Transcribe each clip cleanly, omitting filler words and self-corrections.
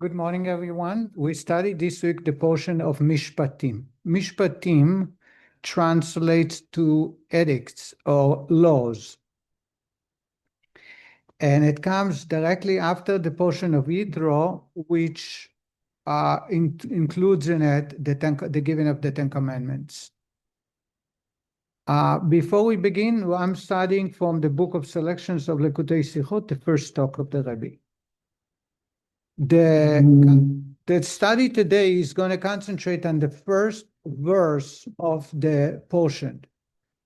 Good morning, everyone. We studied this week the portion of Mishpatim. Mishpatim translates to edicts or laws. And it comes directly after the portion of Yitro, which includes in it the giving of the Ten Commandments. Before we begin, I'm studying from the book of selections of Lekutei Sichot, the first talk of the Rebbe. The study today is going to concentrate on the first verse of the portion.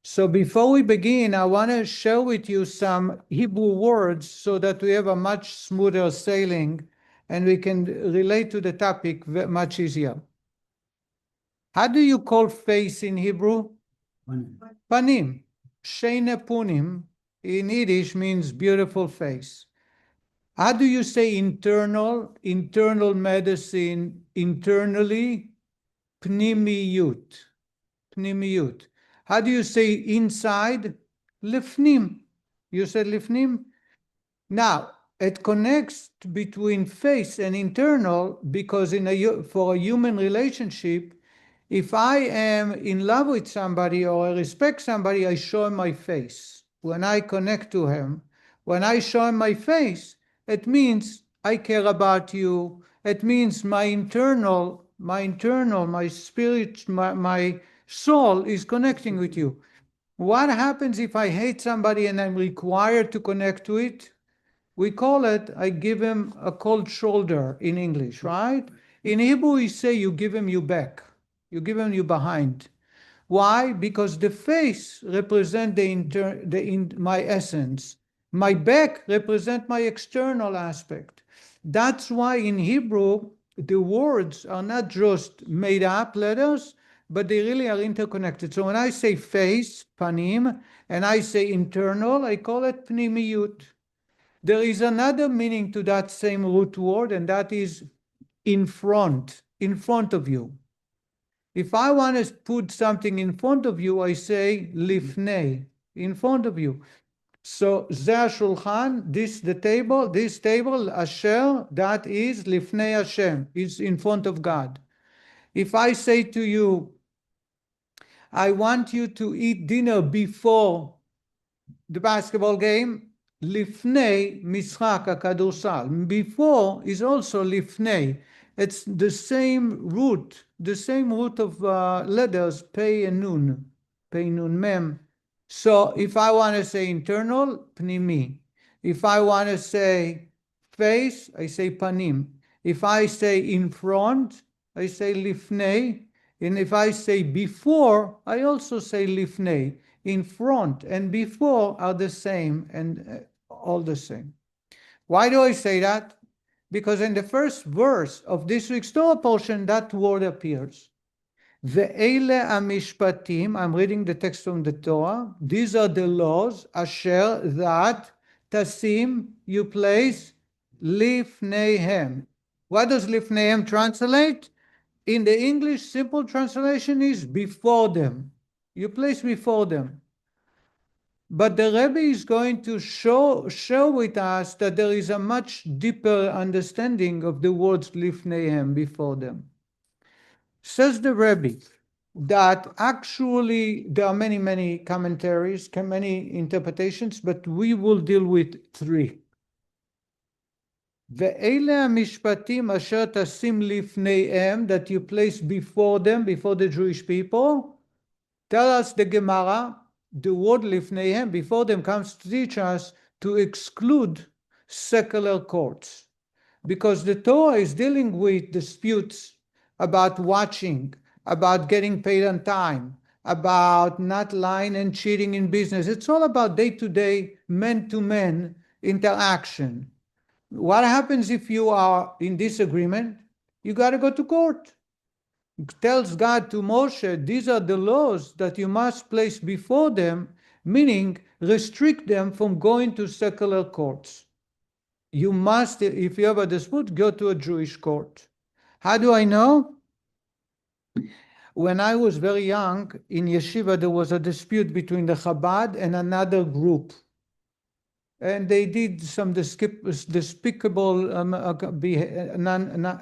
So before we begin, I want to share with you some Hebrew words so that we have a much smoother sailing and we can relate to the topic much easier. How do you call face in Hebrew? Panim. Sheine punim in Yiddish means beautiful face. How do you say internal? Internal medicine, internally, pnimiyut. Pnimiyut. How do you say inside? Lifnim. You said lifnim? Now, it connects between face and internal because for a human relationship, if I am in love with somebody or I respect somebody, I show him my face. When I connect to him, when I show him my face, it means I care about you. It means my spirit, my soul is connecting with you. What happens if I hate somebody and I'm required to connect to it? We call it, I give him a cold shoulder in English, right? In Hebrew, we say you give him your back. You give him your behind. Why? Because the face represents my essence. My back represents my external aspect. That's why in Hebrew, the words are not just made up letters, but they really are interconnected. So when I say face, panim, and I say internal, I call it pnimiyut. There is another meaning to that same root word, and that is in front of you. If I want to put something in front of you, I say lifnei, in front of you. So ze shulchan, this table, asher, that is lifnei Hashem, is in front of God. If I say to you, I want you to eat dinner before the basketball game, lifnei mishak hakadurusal. Before is also lifnei. It's the same root of letters, pei and nun, mem. So if I want to say internal, pnimi. If I want to say face, I say panim. If I say in front, I say lifnei. And if I say before, I also say lifnei. In front and before are the same and all the same. Why do I say that? Because in the first verse of this week's Torah portion, that word appears. Ve'ele amishpatim, I'm reading the text from the Torah. These are the laws, asher, that, tasim, you place, lifneihem. What does lifneihem translate? In the English, simple translation is before them. You place before them. But the Rebbe is going to show with us that there is a much deeper understanding of the words lifneihem, before them. Says the Rebbe that actually there are many commentaries, many interpretations, but we will deal with three. Ve'ele mishpatim asher tasim lifneihem, that you place before them, before the Jewish people. Tell us the Gemara, the word lifneihem, before them, comes to teach us to exclude secular courts. Because the Torah is dealing with disputes about watching, about getting paid on time, about not lying and cheating in business. It's all about day-to-day, man-to-man interaction. What happens if you are in disagreement? You got to go to court. It tells God to Moshe, these are the laws that you must place before them, meaning restrict them from going to secular courts. You must, if you have a dispute, go to a Jewish court. How do I know? When I was very young, in yeshiva, there was a dispute between the Chabad and another group. and they did some despicable,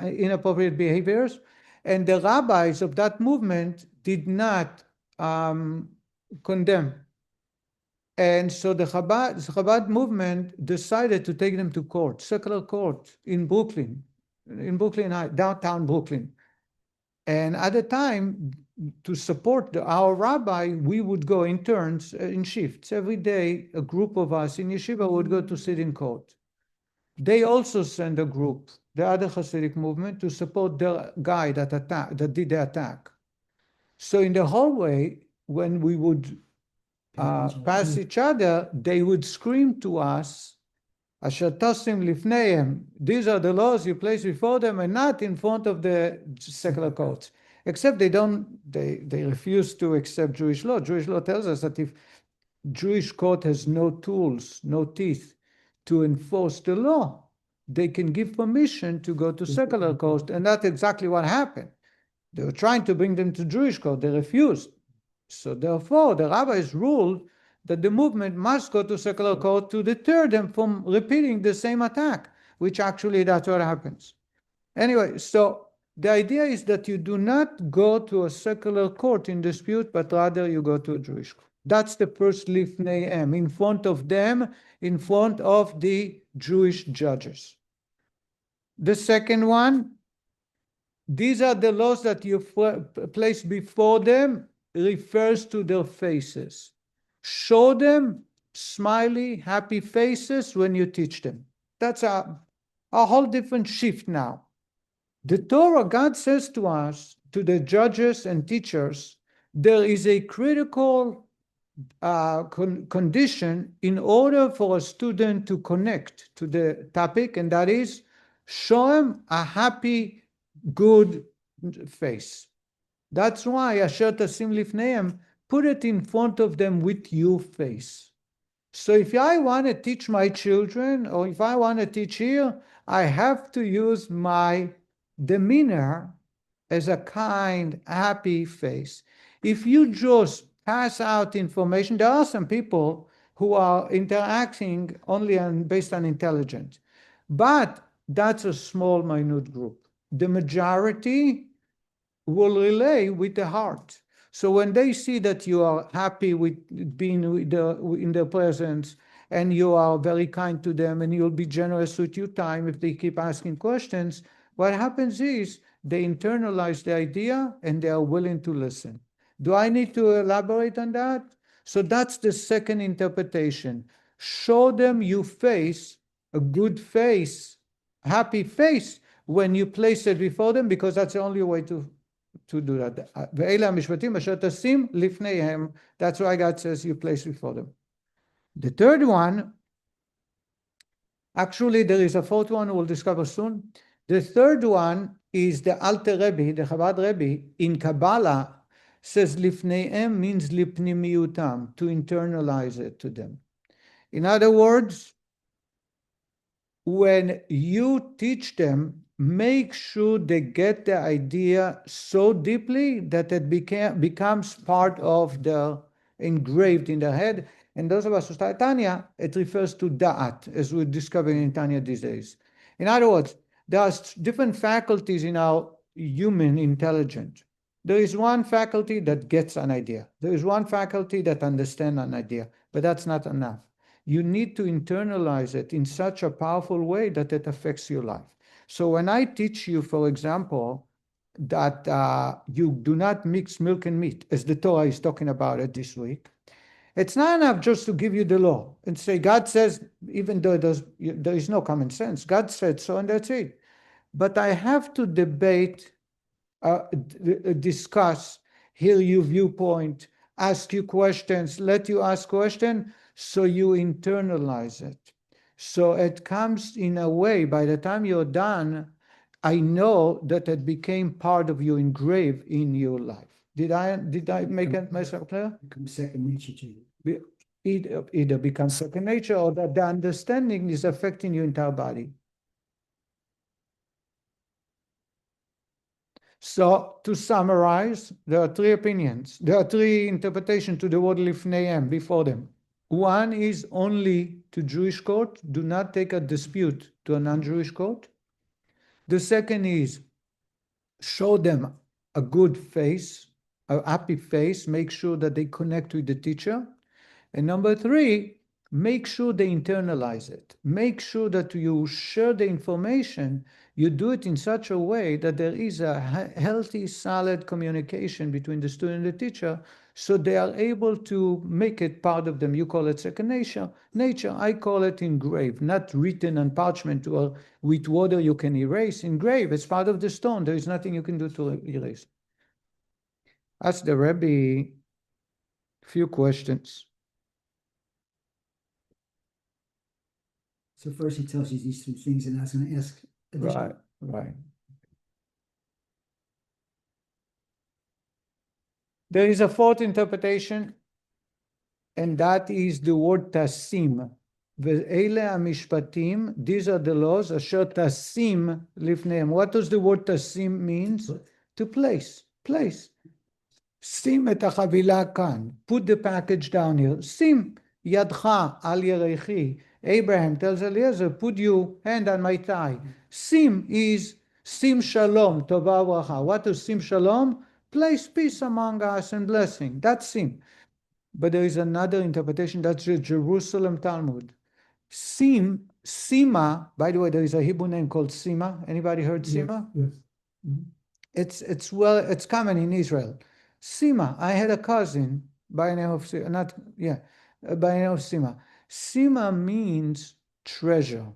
inappropriate behaviors, and the rabbis of that movement did not condemn. And so the Chabad movement decided to take them to court, secular court in Brooklyn downtown Brooklyn. And at the time, to support our rabbi, we would go in turns, in shifts. Every day, a group of us in yeshiva would go to sit in court. They also sent a group, the other Hasidic movement, to support the guy that did the attack. So in the hallway, when we would pass each other, they would scream to us, Asher tosim lifneim, these are the laws you place before them and not in front of the secular courts. Except they refuse to accept Jewish law. Jewish law tells us that if Jewish court has no tools, no teeth to enforce the law, they can give permission to go to secular court, and that's exactly what happened. They were trying to bring them to Jewish court, they refused. So therefore, the rabbis ruled that the movement must go to secular court to deter them from repeating the same attack, which actually that's what happens. Anyway, so the idea is that you do not go to a secular court in dispute, but rather you go to a Jewish court. That's the first lifneihem, in front of them, in front of the Jewish judges. The second one, these are the laws that you place before them, refers to their faces. Show them smiley, happy faces when you teach them. That's a whole different shift now. The Torah, God says to us, to the judges and teachers, there is a critical condition in order for a student to connect to the topic, and that is show them a happy, good face. That's why Asher tasim lifneihem, put it in front of them with your face. So if I want to teach my children, or if I want to teach here, I have to use my demeanor as a kind, happy face. If you just pass out information, there are some people who are interacting only based on intelligence, but that's a small, minute group. The majority will relay with the heart. So when they see that you are happy with being in their presence, and you are very kind to them, and you'll be generous with your time if they keep asking questions, what happens is they internalize the idea and they are willing to listen. Do I need to elaborate on that? So that's the second interpretation. Show them your face, a good face, happy face, when you place it before them, because that's the only way to do that. Ve'ela mishpatim asher tasim lifneihem. That's why God says you place before them. The third one, actually there is a fourth one we'll discover soon. The third one is the Alter Rebbe, the Chabad Rebbe, in Kabbalah, says lifneihem means lipnimiutam, to internalize it to them. In other words, when you teach them, make sure they get the idea so deeply that it becomes part of the engraved in their head. And those of us who study Tanya, it refers to da'at, as we're discovering in Tanya these days. In other words, there are different faculties in our human intelligence. There is one faculty that gets an idea. There is one faculty that understands an idea, but that's not enough. You need to internalize it in such a powerful way that it affects your life. So when I teach you, for example, that you do not mix milk and meat, as the Torah is talking about it this week, it's not enough just to give you the law and say, God says, even though there is no common sense, God said so, and that's it. But I have to debate, discuss, hear your viewpoint, ask you questions, let you ask questions, so you internalize it. So it comes in a way, by the time you're done, I know that it became part of you, engraved in your life. Did I make it myself clear? Becomes second nature to you. Either becomes second nature, or that the understanding is affecting your entire body. So to summarize, there are three opinions. There are three interpretations to the word lifneihem, before them. One is only to Jewish court. Do not take a dispute to a non-Jewish court. The second is show them a good face, a happy face. Make sure that they connect with the teacher. And number three, make sure they internalize it. Make sure that you share the information. You do it in such a way that there is a healthy, solid communication between the student and the teacher, so they are able to make it part of them. You call it second nature. I call it engraved, not written on parchment or with water you can erase. Engraved, it's part of the stone. There is nothing you can do to erase. Ask the Rebbe a few questions. So first he tells you these 3 things, and I was going to ask additional. Right. There is a fourth interpretation, and that is the word tasim. Ve'ele mishpatim, these are the laws, asher tasim lifneim. What does the word tasim means? To place. Sim et hachavila kan. Put the package down here. Sim yadcha al yerechi. Abraham tells Eliezer, put your hand on my thigh. Sim is sim shalom, tova bracha. What is sim shalom? Place peace among us and blessing. That's sim. But there is another interpretation. That's the Jerusalem Talmud. Sim, Sima, by the way, there is a Hebrew name called Sima. Anybody heard Sima? Yes. Mm-hmm. It's common in Israel. Sima, I had a cousin by the name of Sima, by the name of Sima. Sima means treasure.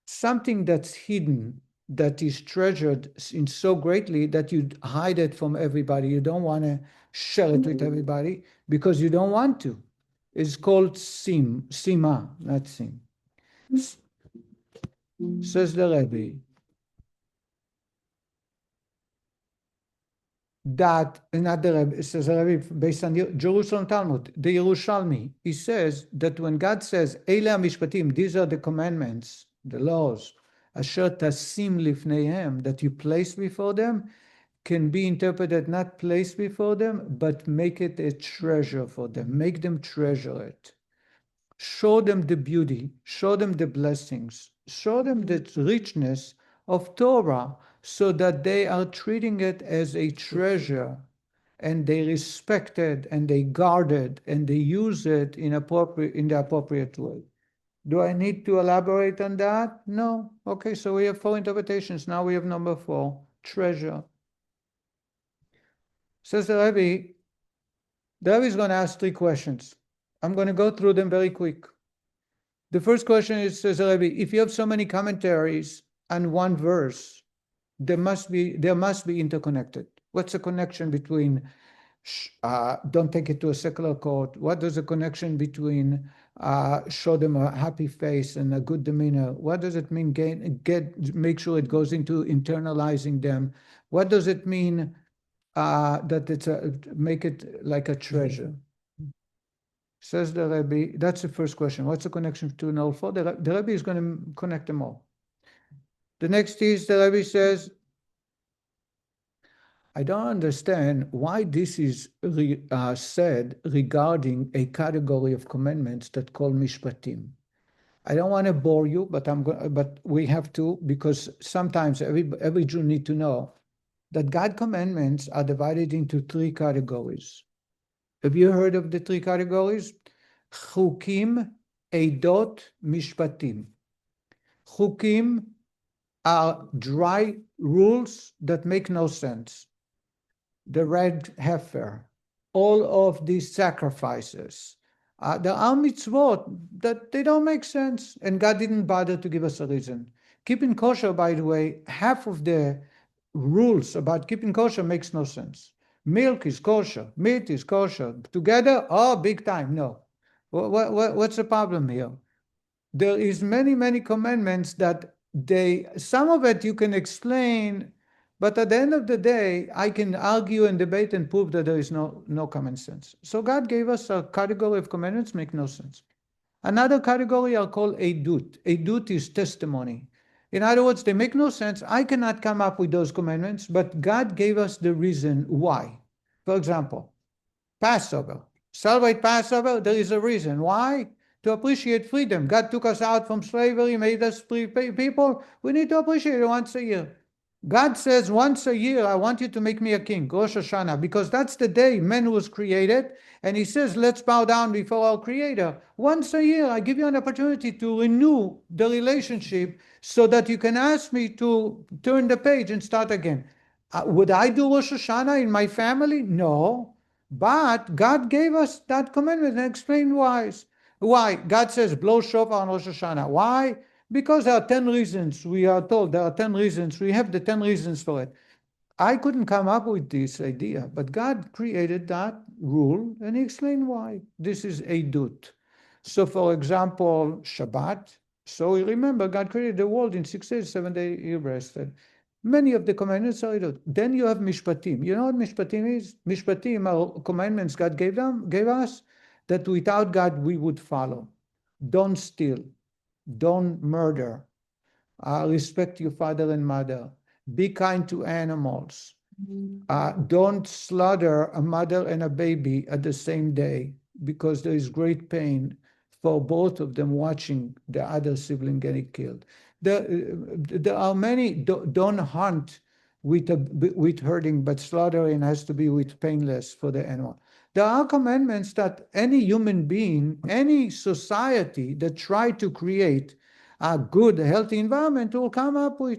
Something that's hidden, that is treasured in so greatly that you hide it from everybody. You don't want to share it with everybody because you don't want to. It's called Sima, not Sim. Says the Rebbe that, not the Rebbe, says the Rebbe based on the Jerusalem Talmud, the Yerushalmi, he says that when God says, Eile mishpatim, these are the commandments, the laws, asher tasim lifneihem, that you place before them, can be interpreted not place before them, but make it a treasure for them. Make them treasure it. Show them the beauty, show them the blessings, show them the richness of Torah so that they are treating it as a treasure and they respect it and they guard it and they use it in the appropriate way. Do I need to elaborate on that? No. Okay, so we have 4 interpretations. Now we have number 4, treasure. Says the Rebbe is going to ask 3 questions. I'm going to go through them very quick. The first question is, says the Rebbe, if you have so many commentaries on one verse, they must be interconnected. What's the connection between don't take it to a secular court? What is the connection between show them a happy face and a good demeanor? What does it mean make sure it goes into internalizing them? What does it mean that it's make it like a treasure? Says the Rebbe, that's the first question. What's the connection between all 4? The Rebbe is going to connect them all. The next is, the Rebbe says, I don't understand why this is said regarding a category of commandments that call mishpatim. I don't want to bore you, but we have to, because sometimes every Jew need to know that God commandments are divided into 3 categories. Have you heard of the 3 categories? Chukim, Eidot, Mishpatim. Chukim are dry rules that make no sense. The red heifer, all of these sacrifices. There are mitzvot that they don't make sense, and God didn't bother to give us a reason. Keeping kosher, by the way, half of the rules about keeping kosher makes no sense. Milk is kosher, meat is kosher. Together, big time. No. What's the problem here? There is many commandments that some of it you can explain, but at the end of the day, I can argue and debate and prove that there is no common sense. So God gave us a category of commandments make no sense. Another category are called Eidut. Eidut is testimony. In other words, they make no sense. I cannot come up with those commandments, but God gave us the reason why. For example, Passover. Celebrate Passover, there is a reason. Why? To appreciate freedom. God took us out from slavery, made us free people. We need to appreciate it once a year. God says once a year, I want you to make me a king, Rosh Hashanah, because that's the day man was created. And he says, let's bow down before our Creator. Once a year, I give you an opportunity to renew the relationship so that you can ask me to turn the page and start again. Would I do Rosh Hashanah in my family? No. But God gave us that commandment and explained why. Why? God says, blow shofar on Rosh Hashanah. Why? Because there are 10 reasons. We are told there are 10 reasons. We have the 10 reasons for it. I couldn't come up with this idea, but God created that rule and he explained why. This is Eidut. So for example, Shabbat. So you remember, God created the world in 6 days, 7 days he rested. Many of the commandments are Eidut. Then you have Mishpatim. You know what Mishpatim is? Mishpatim are commandments God gave us that without God we would follow. Don't steal. Don't murder. Respect your father and mother. Be kind to animals. Don't slaughter a mother and a baby at the same day because there is great pain for both of them watching the other sibling getting killed. There are many, don't hunt with hurting, but slaughtering has to be with painless for the animal. There are commandments that any human being, any society that try to create a good, healthy environment will come up with.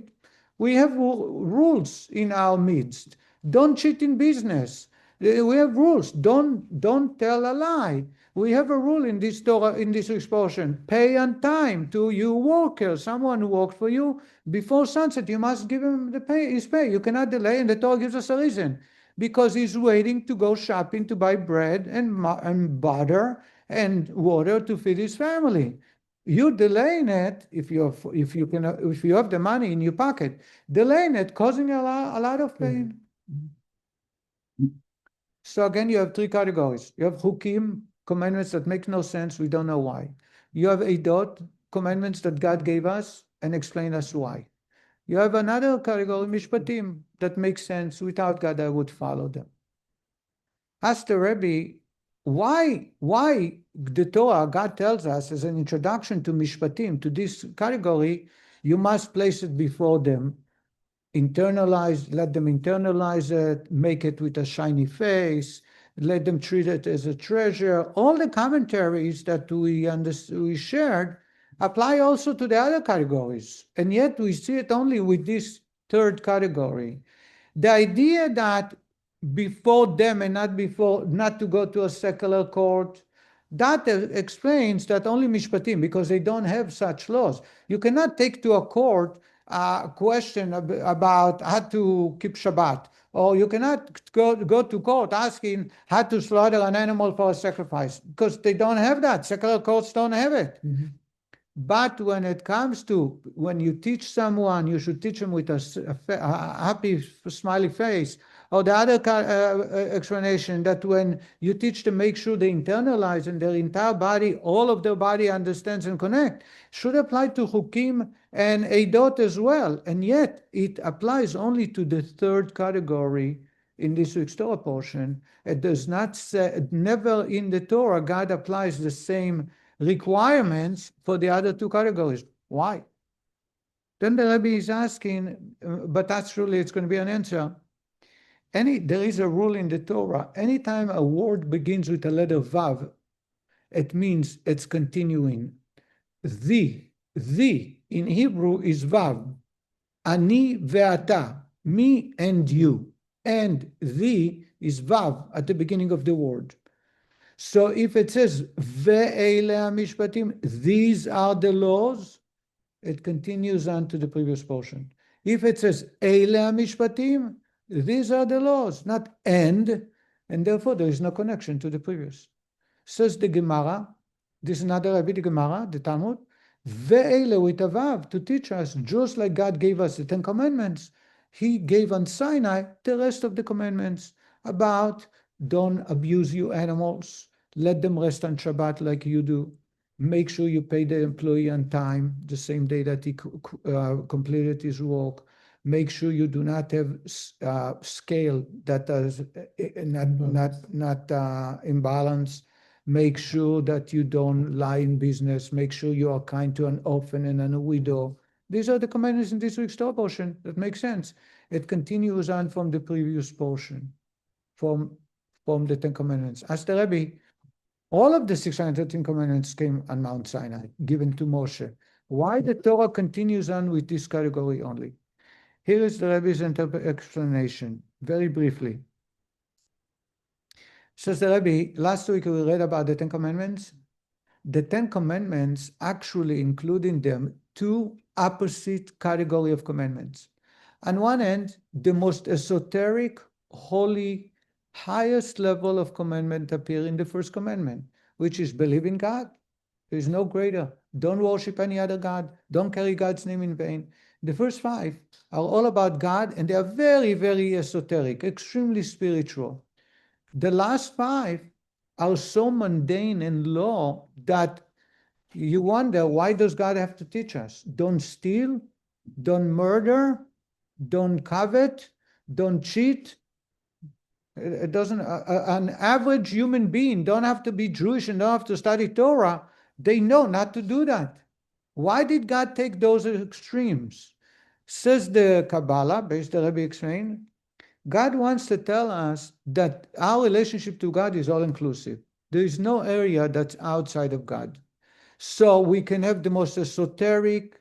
We have rules in our midst. Don't cheat in business. We have rules. Don't tell a lie. We have a rule in this Torah, in this expression. Pay on time to your worker, someone who works for you. Before sunset, you must give him his pay. You cannot delay, and the Torah gives us a reason. Because he's waiting to go shopping to buy bread and butter and water to feed his family. You're delaying it if you have the money in your pocket, delaying it, causing a lot of pain. So again, you have 3 categories. You have Hukim, commandments that make no sense, we don't know why. You have Eidot, commandments that God gave us and explain us why. You have another category, Mishpatim, that makes sense. Without God, I would follow them. Ask the Rebbe, why the Torah, God tells us as an introduction to Mishpatim, to this category, you must place it before them, let them internalize it, make it with a shiny face, let them treat it as a treasure. All the commentaries that we shared apply also to the other categories, and yet we see it only with this 3rd category. The idea that before them and not to go to a secular court, that explains that only Mishpatim, because they don't have such laws. You cannot take to a court a question about how to keep Shabbat, or you cannot go to court asking how to slaughter an animal for a sacrifice, because they don't have that. Secular courts don't have it. But when it comes to, when you teach someone, you should teach them with a happy, smiley face. Or the other explanation that when you teach them, make sure they internalize in their entire body, all of their body understands and connect, should apply to Chukim and Eidot as well. And yet it applies only to the 3rd category in this week's Torah portion. It does not say, never in the Torah, God applies the same requirements for the other 2 categories. Why? Then the Rebbe is asking, but that's really, it's going to be an answer. There is a rule in the Torah, anytime a word begins with the letter Vav, it means it's continuing. The in Hebrew is Vav. Ani ve'ata, me and you. And the is Vav at the beginning of the word. So if it says ve'ele mishpatim, these are the laws, it continues on to the previous portion. If it says eile mishpatim, these are the laws, not and therefore there is no connection to the previous. Says the Gemara, this is another Rabbinic Gemara, the Talmud, ve'ele with a vav, to teach us, just like God gave us the 10 commandments, he gave on Sinai the rest of the commandments about don't abuse your animals, let them rest on Shabbat like you do, make sure you pay the employee on time, the same day that he completed his work, Make sure you do not have scale that is not imbalanced. Make sure that you don't lie in business. Make sure you are kind to an orphan and a widow. These are the commandments in this week's Torah portion. That makes sense. It continues on from the previous portion, from the Ten Commandments. Ask the Rebbe, all of the 613 commandments came on Mount Sinai, given to Moshe. Why the Torah continues on with this category only? Here is the Rebbe's explanation, very briefly. Says the Rebbe, last week we read about the Ten Commandments. The Ten Commandments actually include in them two opposite categories of commandments. On one end, the most esoteric, holy, highest level of commandment appear in the first commandment, which is believe in God. There is no greater. Don't worship any other God. Don't carry God's name in vain. The first 5 are all about God, and they are very, very esoteric, extremely spiritual. The last 5 are so mundane and low that you wonder, why does God have to teach us? Don't steal, don't murder, don't covet, don't cheat. It doesn't, an average human being don't have to be Jewish and don't have to study Torah. They know not to do that. Why did God take those extremes? Says the Kabbalah, based the Rebbe explained, God wants to tell us that our relationship to God is all inclusive. There is no area that's outside of God. So we can have the most esoteric,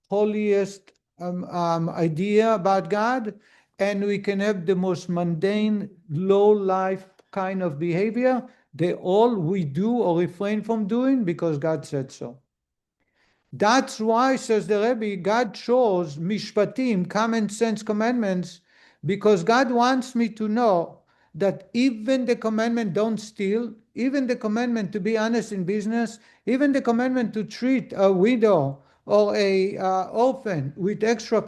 holiest idea about God, and we can have the most mundane, low life kind of behavior. They all we do or refrain from doing because God said so. That's why, says the Rebbe, God chose Mishpatim, common sense commandments, because God wants me to know that even the commandment don't steal, even the commandment to be honest in business, even the commandment to treat a widow or a orphan with extra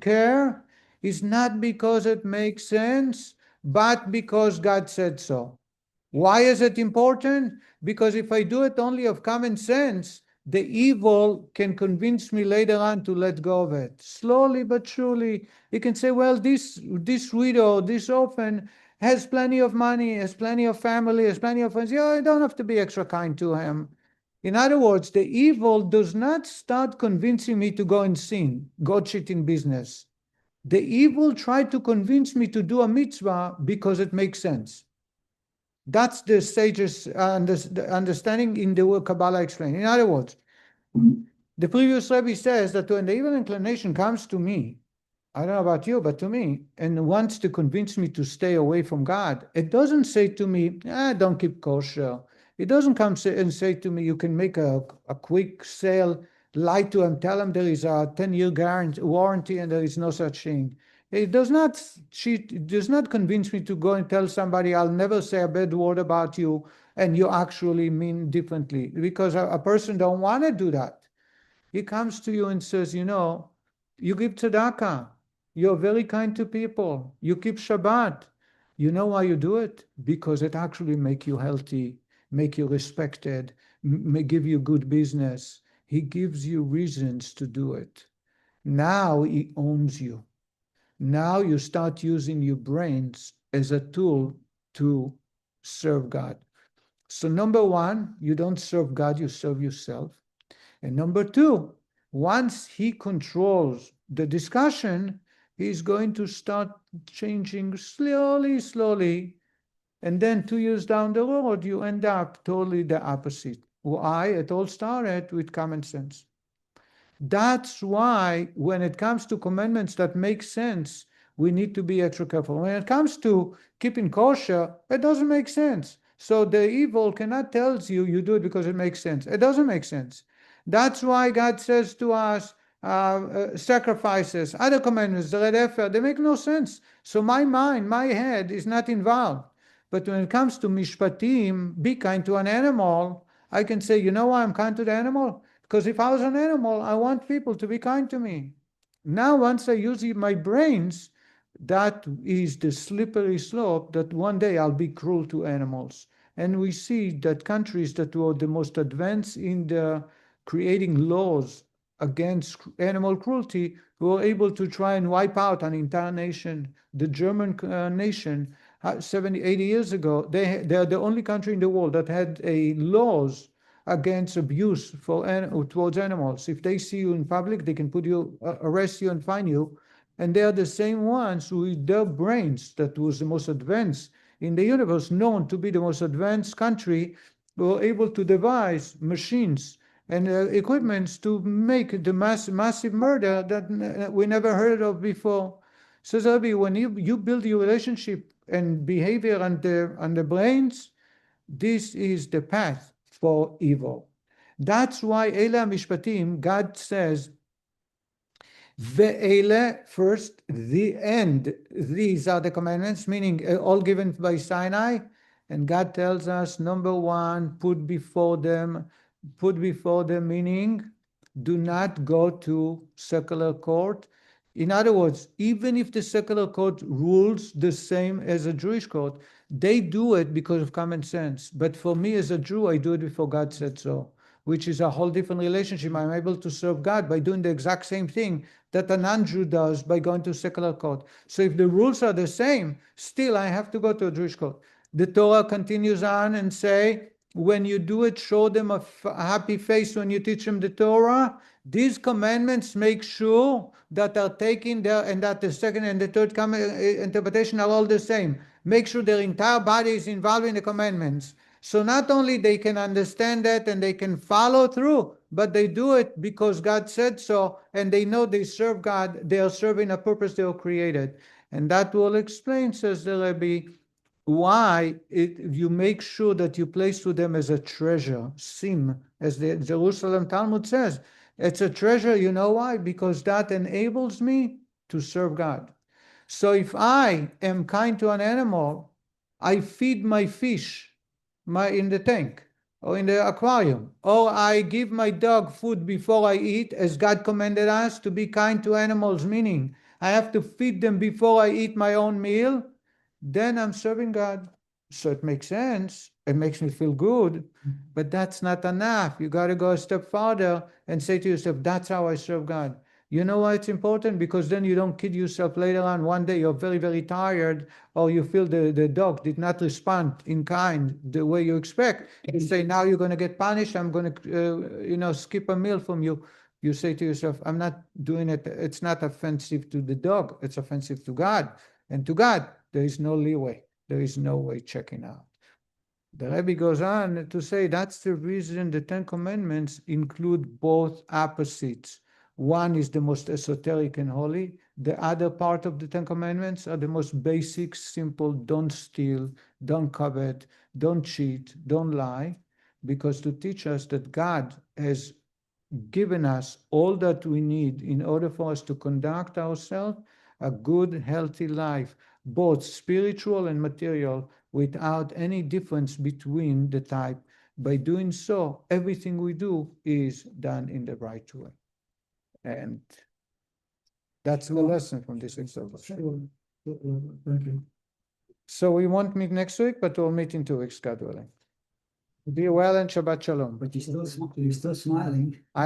care is not because it makes sense, but because God said so. Why is it important? Because if I do it only of common sense, the evil can convince me later on to let go of it. Slowly but surely, you can say, well, this widow, this orphan has plenty of money, has plenty of family, has plenty of friends. Yeah, I don't have to be extra kind to him. In other words, the evil does not start convincing me to go and sin, go cheat in business. The evil tried to convince me to do a mitzvah because it makes sense. That's the sage's understanding in the word Kabbalah explained. In other words, the previous Rebbe says that when the evil inclination comes to me, I don't know about you, but to me, and wants to convince me to stay away from God, it doesn't say to me, don't keep kosher. It doesn't come and say to me, you can make a quick sale, lie to him, tell him there is a 10-year warranty and there is no such thing. It does not convince me to go and tell somebody, I'll never say a bad word about you, and you actually mean differently, because a person don't want to do that. He comes to you and says, you give tzedakah, you're very kind to people, you keep Shabbat. You know why you do it? Because it actually make you healthy, make you respected, may give you good business. He gives you reasons to do it. Now he owns you. Now you start using your brains as a tool to serve God. So number 1, you don't serve God, you serve yourself. And number 2, once he controls the discussion, he's going to start changing slowly. And then 2 years down the road, you end up totally the opposite. Why? It all started with common sense. That's why when it comes to commandments that make sense, we need to be extra careful. When it comes to keeping kosher, it doesn't make sense. So the evil cannot tell you do it because it makes sense. It doesn't make sense. That's why God says to us, sacrifices, other commandments, the red heifer, they make no sense. So my mind, my head is not involved. But when it comes to mishpatim, be kind to an animal, I can say, you know why I'm kind to the animal? Because if I was an animal, I want people to be kind to me. Now, once I use my brains, that is the slippery slope that one day I'll be cruel to animals. And we see that countries that were the most advanced in the creating laws against animal cruelty, who were able to try and wipe out an entire nation. The German nation, 70, 80 years ago, they are the only country in the world that had laws against abuse towards animals. If they see you in public, they can put you, arrest you and fine you. And they are the same ones who, with their brains, that was the most advanced in the universe, known to be the most advanced country, were able to devise machines and equipments to make the massive murder that we never heard of before. So Rabbi, when you build your relationship and behavior on the brains, this is the path for evil. That's why Eila Mishpatim, God says, Ve'ele, first, the end. These are the commandments, meaning all given by Sinai. And God tells us, number one, put before them, meaning do not go to secular court. In other words, even if the secular court rules the same as a Jewish court, they do it because of common sense. But for me as a Jew, I do it before God said so, which is a whole different relationship. I'm able to serve God by doing the exact same thing that a non-Jew does by going to secular court. So if the rules are the same, still I have to go to a Jewish court. The Torah continues on and say, when you do it, show them a happy face when you teach them the Torah. These commandments make sure that are taken there, and that the second and the third interpretation are all the same. Make sure their entire body is involved in the commandments. So not only they can understand that and they can follow through, but they do it because God said so, and they know they serve God. They are serving a purpose they were created. And that will explain, says the Rebbe, why you make sure that you place to them as a treasure, sim, as the Jerusalem Talmud says. It's a treasure, you know why? Because that enables me to serve God. So if I am kind to an animal, I feed my fish in the tank or in the aquarium, or I give my dog food before I eat, as God commanded us to be kind to animals, meaning I have to feed them before I eat my own meal, then I'm serving God. So it makes sense. It makes me feel good, but that's not enough. You got to go a step farther and say to yourself, that's how I serve God. You know why it's important? Because then you don't kid yourself later on. One day you're very, very tired, or you feel the dog did not respond in kind the way you expect. You say, now you're going to get punished. I'm going to, skip a meal from you. You say to yourself, I'm not doing it. It's not offensive to the dog. It's offensive to God. And to God, there is no leeway. There is no way checking out. The Rebbe goes on to say that's the reason the Ten Commandments include both opposites. One is the most esoteric and holy. The other part of the Ten Commandments are the most basic, simple: don't steal, don't covet, don't cheat, don't lie, because to teach us that God has given us all that we need in order for us to conduct ourselves a good, healthy life, both spiritual and material, without any difference between the type. By doing so, everything we do is done in the right way. And that's the lesson from this example. Thank you. So we won't meet next week, but we'll meet in 2 weeks, God willing. Be well and Shabbat Shalom. But you're still smiling.